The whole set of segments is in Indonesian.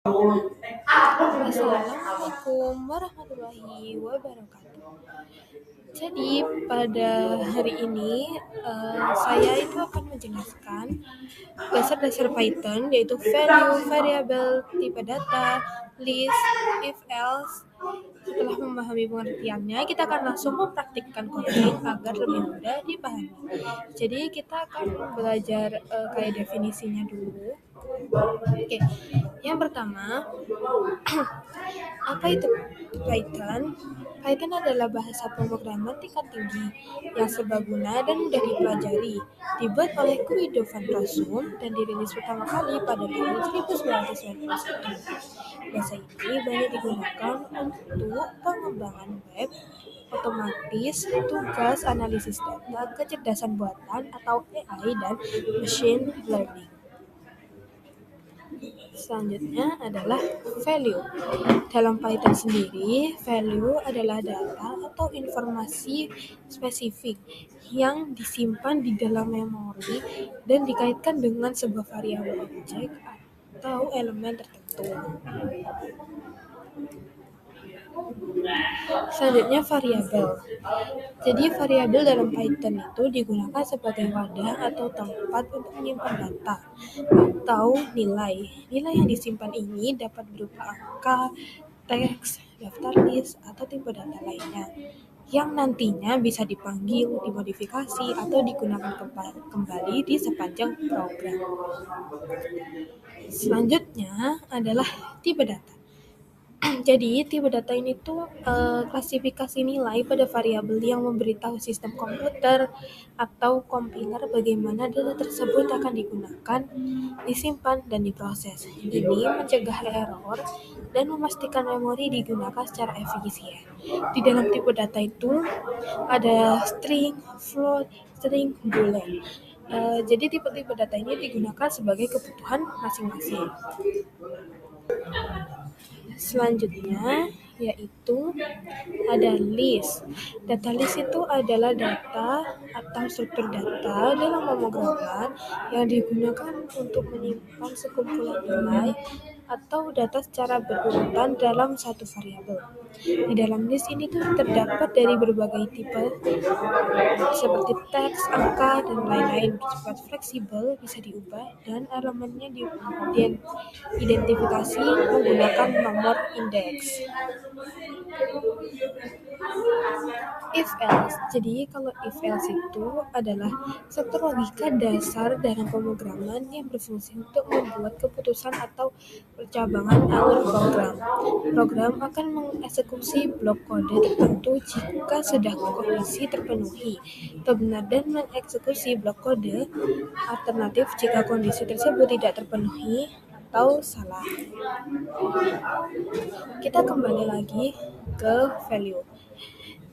Assalamualaikum warahmatullahi wabarakatuh. Jadi pada hari ini saya itu akan menjelaskan dasar-dasar Python, yaitu value, variable, tipe data, list, if else. Setelah memahami pengertiannya, kita akan langsung mempraktikkan coding agar lebih mudah dipahami. Jadi kita akan belajar kayak definisinya dulu. Oke, yang pertama, apa itu Python? Python adalah bahasa pemrograman tingkat tinggi yang serbaguna dan mudah dipelajari. Dibuat oleh Guido van Rossum dan dirilis pertama kali pada tahun 1991. Bahasa ini banyak digunakan untuk pengembangan web, otomatis, tugas analisis data, kecerdasan buatan atau AI, dan machine learning. Selanjutnya adalah value. Dalam Python sendiri, value adalah data atau informasi spesifik yang disimpan di dalam memori dan dikaitkan dengan sebuah variabel objek atau elemen tertentu. Selanjutnya variabel. Jadi variabel dalam Python itu digunakan sebagai wadah atau tempat untuk menyimpan data atau nilai. Nilai yang disimpan ini dapat berupa angka, teks, daftar list, atau tipe data lainnya yang nantinya bisa dipanggil, dimodifikasi, atau digunakan kembali di sepanjang program. Selanjutnya adalah tipe data. Jadi, tipe data ini tuh klasifikasi nilai pada variabel yang memberitahu sistem komputer atau kompiler bagaimana data tersebut akan digunakan, disimpan, dan diproses. Ini mencegah error dan memastikan memori digunakan secara efisien. Di dalam tipe data itu ada string, float, string, boolean. Jadi tipe-tipe data ini digunakan sebagai kebutuhan masing-masing. Selanjutnya yaitu ada list. Data list itu adalah data atau struktur data dalam pemrograman yang digunakan untuk menyimpan sekumpulan nilai atau data secara berurutan dalam satu variabel. Di dalam list ini tuh terdapat dari berbagai tipe seperti teks, angka, dan lain-lain, bersifat fleksibel, bisa diubah, dan elemennya diidentifikasi menggunakan nomor indeks. If else. Jadi kalau if else itu adalah struktur logika dasar dalam pemrograman yang berfungsi untuk membuat keputusan atau percabangan alur program. Program akan mengeksekusi blok kode tertentu jika sudah kondisi terpenuhi, atau benar, dan mengeksekusi blok kode alternatif jika kondisi tersebut tidak terpenuhi atau salah. Kita kembali lagi ke value.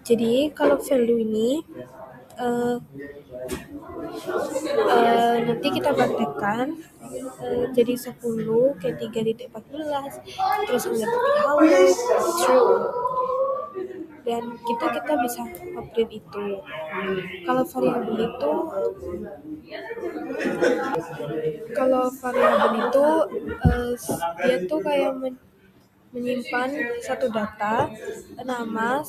Jadi kalau value ini nanti kita praktekkan jadi 10 ke 3.14 terus mendapat hello, true, dan kita bisa update itu. Kalau variabel itu dia tuh kayak menyimpan satu data, nama,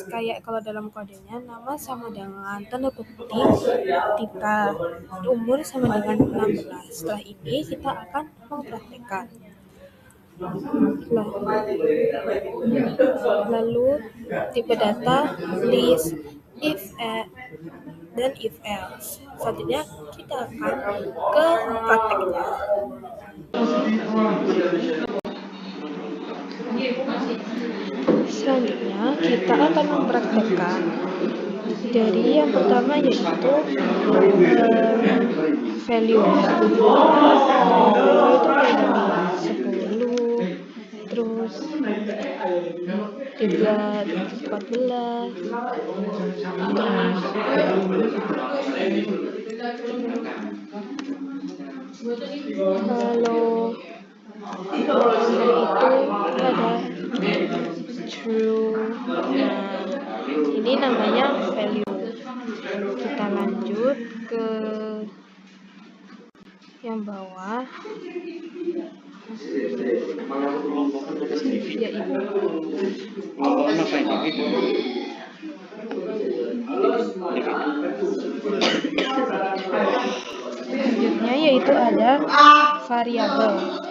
kayak kalau dalam kodenya nama sama dengan tanda petik Tita, umur sama dengan 16. Setelah ini kita akan mempraktekkan. Lalu tipe data, list, if dan if else. Selanjutnya kita akan ke prakteknya. Selanjutnya kita akan mempraktekkan dari yang pertama yaitu value. Value itu kayak 10, terus 3.14, kalau itu ada true. Nah, ini namanya value. Kita lanjut ke yang bawah. yaitu selanjutnya yaitu ada variabel.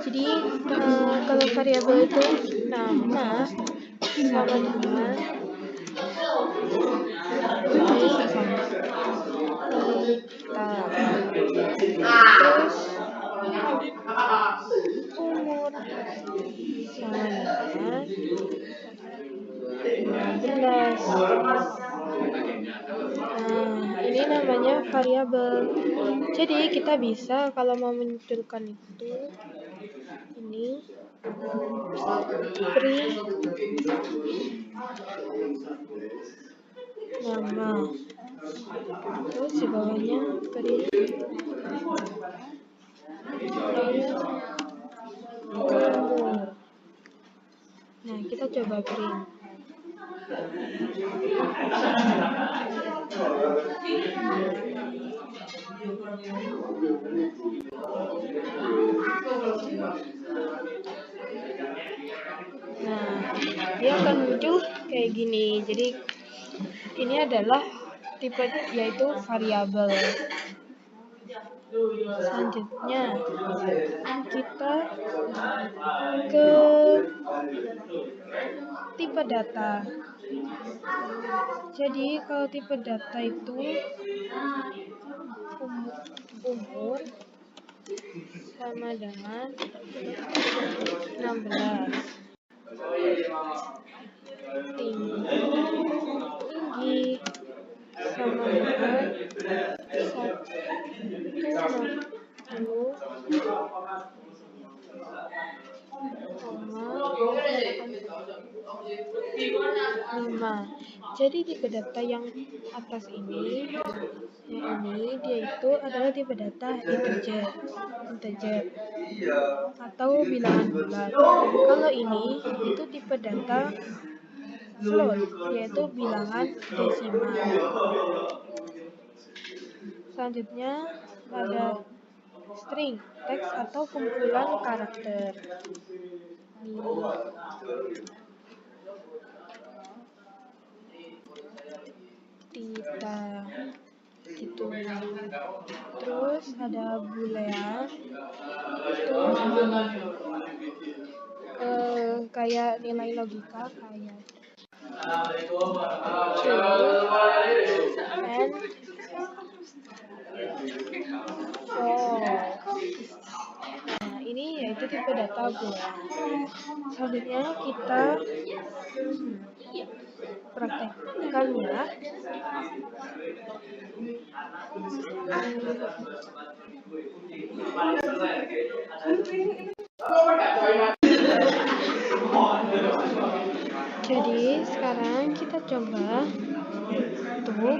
Jadi kalau variabel itu nama sama dengan terus umur sama dengan 15. Ini namanya variabel. Jadi kita bisa kalau mau munculkan itu ini print nama, terus di bawahnya print umur. Nah, kita coba print. Nah, dia akan muncul kayak gini. Jadi ini adalah tipe yaitu variabel. Selanjutnya kita ke tipe data. Jadi kalau tipe data itu umur sama dengan 16, tinggi sama dengan 1,5. Jadi tipe data yang atas ini, dia itu adalah tipe data integer atau bilangan bulat. Kalau ini itu tipe data float, yaitu bilangan desimal. Selanjutnya ada string, teks atau kumpulan karakter. Tita gitu. Terus ada boolean, terus kayak nilai logika kayak true and false. Nah, ini yaitu tipe data boolean. Selanjutnya kita praktekkannya. Jadi sekarang kita coba untuk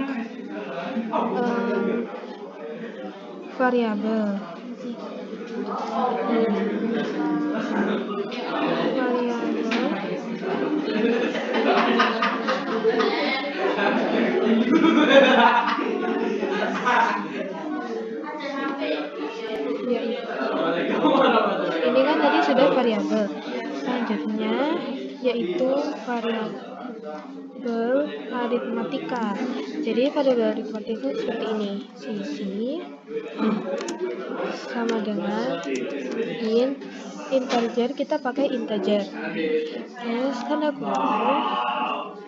variabel. Ini kan tadi sudah variabel. Selanjutnya yaitu variabel aritmatika. Jadi variabel aritmatika seperti ini. Sisi sama dengan integer, kita pakai integer. Terus tanda kurung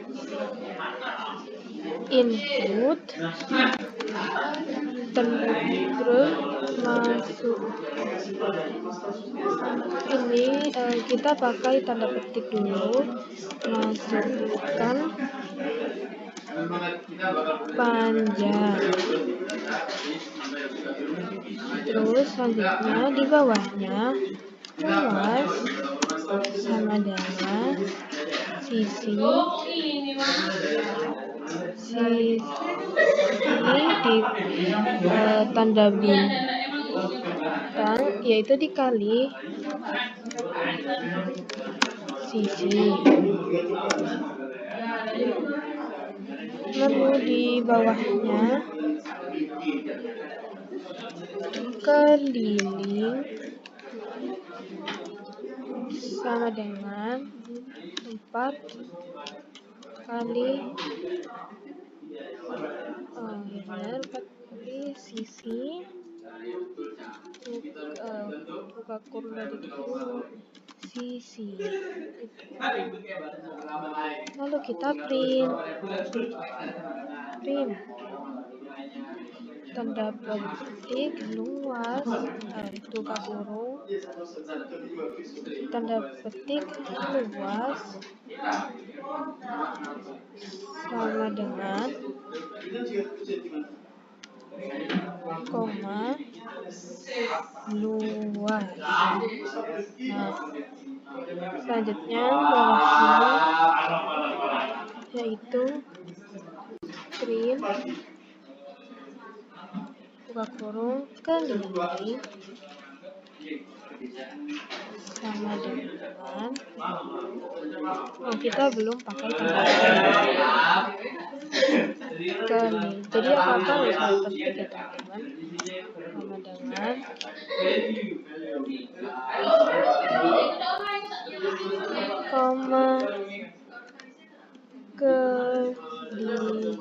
input terus masuk. Ini kita pakai tanda petik dulu, masukkan panjang. Terus selanjutnya di bawahnya luas sama dengan sisi ini di tanda bintang, yaitu dikali sisi. Lalu di bawahnya keliling sama dengan 4 kali benar 4 kali sisi buka kurung dari dulu sisi itu. Lalu kita print tanda petik luas buka kurung tanda petik luas sama dengan koma luas. Nah, selanjutnya bawahnya yaitu print buka kurung keliling sama dengan kita belum pakai tanda keliling, jadi apa bisa petik ya teman-teman, sama dengan koma keliling.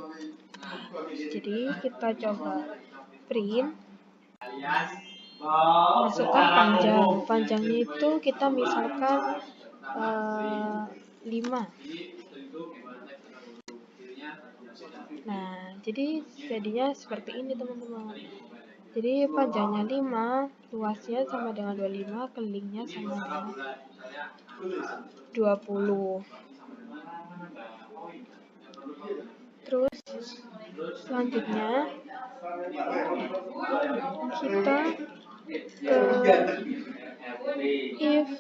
Jadi kita coba print, masukkan panjangnya itu kita misalkan 5. Nah, jadi jadinya seperti ini teman-teman. Jadi panjangnya 5, luasnya sama dengan 25, kelilingnya sama dengan 20. Terus selanjutnya kita ke if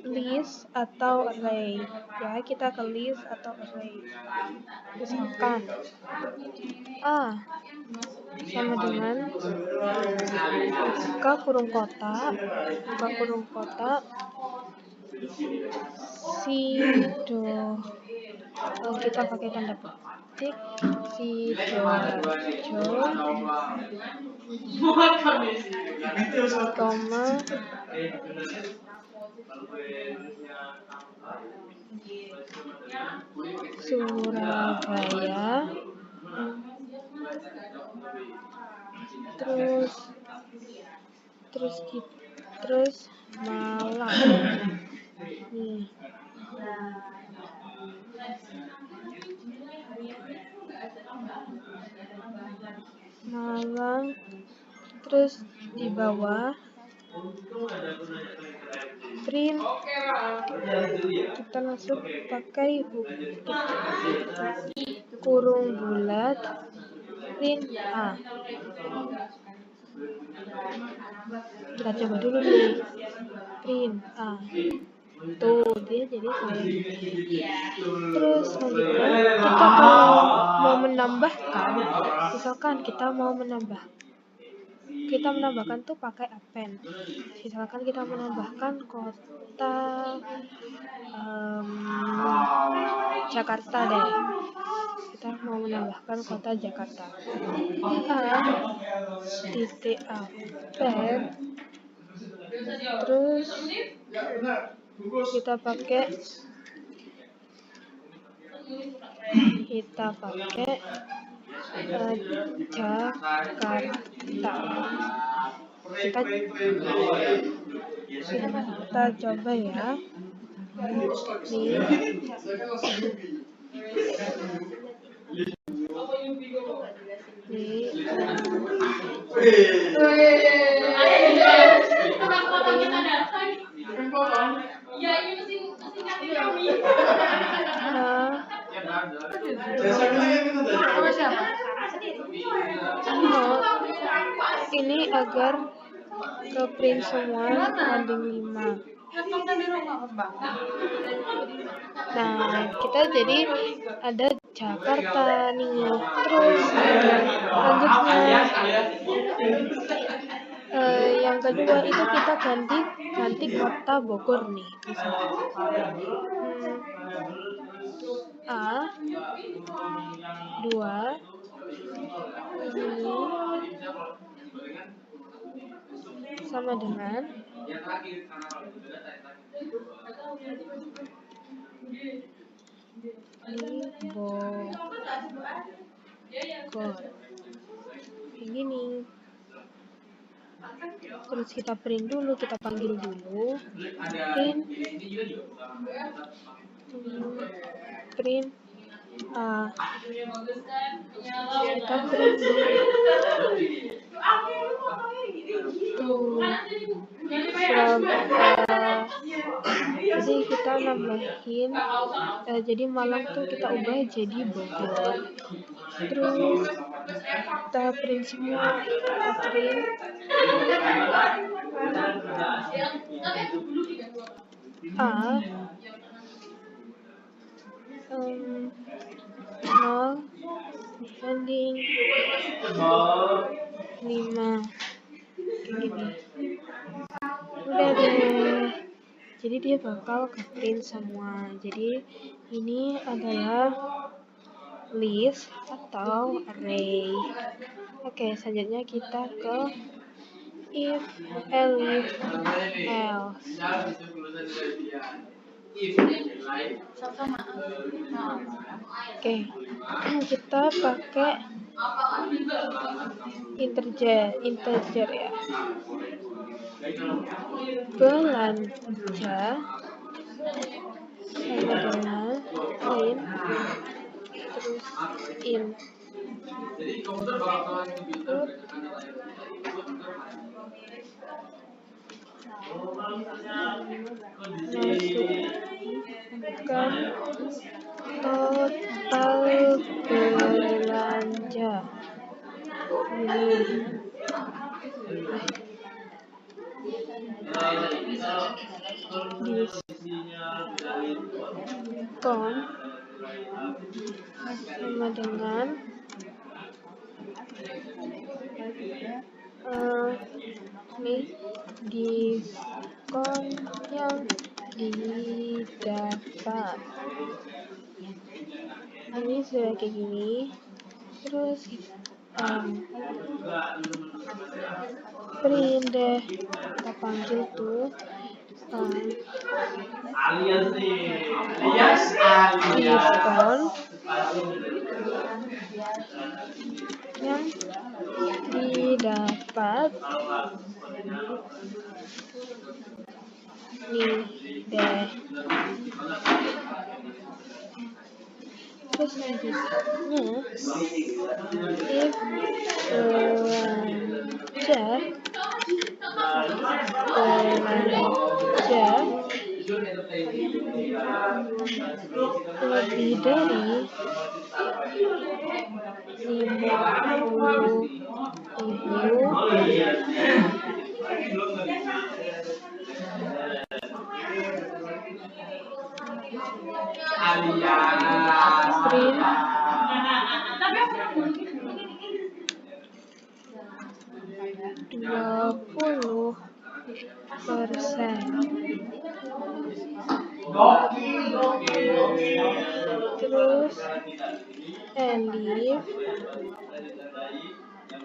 list atau array ya, kita ke list atau array. Misalkan A sama dengan buka kurung kotak sido, kita pakai tanda petik sidoarjo, koma Surabaya, terus Malang nih. Malang, terus di bawah print kita langsung pakai kurung bulat print A. Kita coba dulu nih, print A tuh dia jadi kayak gini. Terus selanjutnya kita kalau mau menambahkan, misalkan kita menambahkan tuh pakai append. Misalkan kita menambahkan kota Jakarta deh, kita mau menambahkan kota Jakarta, titik append, terus kita pakai Jakarta. Kita coba ya. Ini agar ke print semua banding 5. Nah, kita jadi ada Jakarta nih. Terus selanjutnya yang kedua itu kita ganti kota Bogor nih. A 2 ini sama dengan di Bogor kayak gini. Terus kita print dulu, kita panggil dulu print A. Kita print dulu jadi kita nambahin jadi Malang tuh kita ubah jadi Bogor. Terus kita print semua, kita print A 0 banding 5 kayak gini. Udah deh, jadi dia bakal ke print semua. Jadi ini adalah list atau array. Oke, selanjutnya kita ke if, elif, else. Oke, kita pakai integer ya. Belanja sama dengan in, terus in masukkan total belanja ini. Diskon sama dengan ini diskon yang didapat. Ini sudah kayak gini. Terus print deh, kita panggil tuh diskon yang didapat nih deh. Terus selanjutnya if belanja lebih dari 50.000 print 20%. Terus elif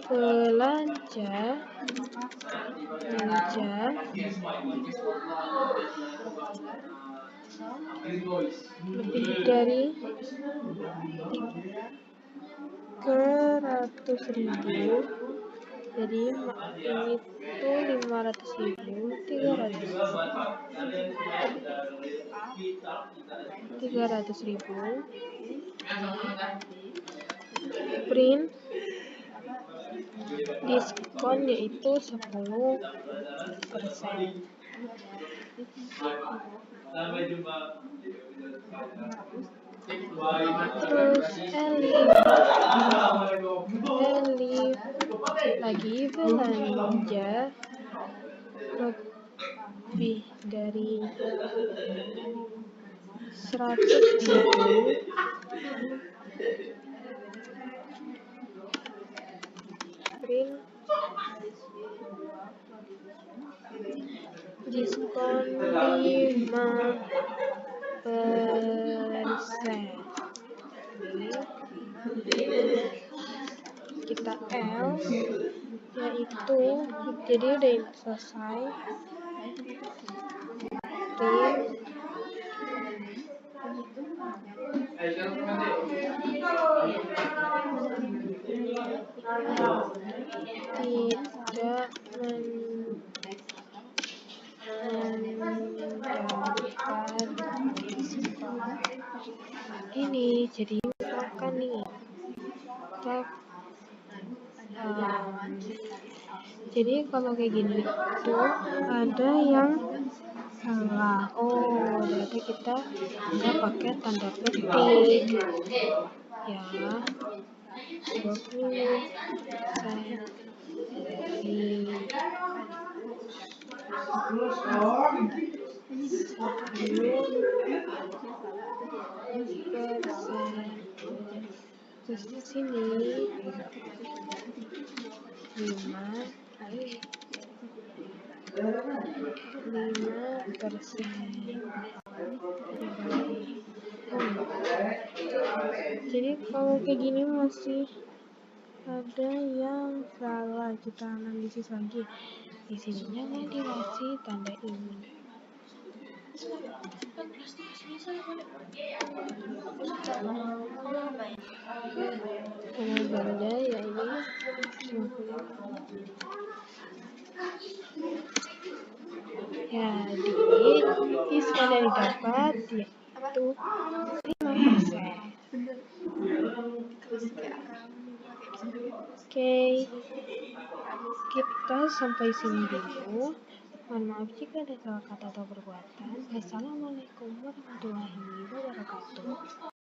belanja lebih dari 300.000. Jadi ini tuh 500.000, 300.000 print diskon yaitu 10%. Terus elif lagi belanja lebih dari 100.000 print diskon 5%. Kita else yaitu jadi udah selesai print tidak mendapat skor. Ini jadi misalkan nih kita jadi kalau kayak gini tuh ada yang salah. Oh, berarti kita nggak pakai tanda petik ya. 20% lebih terus di sini 5% jadi kalau kayak gini masih ada yang salah, kita analisis lagi. Di sininya nggak dikasih tanda ini. Nama benda ya ini 50. Jadi skor yang didapat yaitu 5%. Oke, kita sampai sini dulu. Mohon maaf jika ada salah kata atau perbuatan. Wassalamualaikum warahmatullahi wabarakatuh.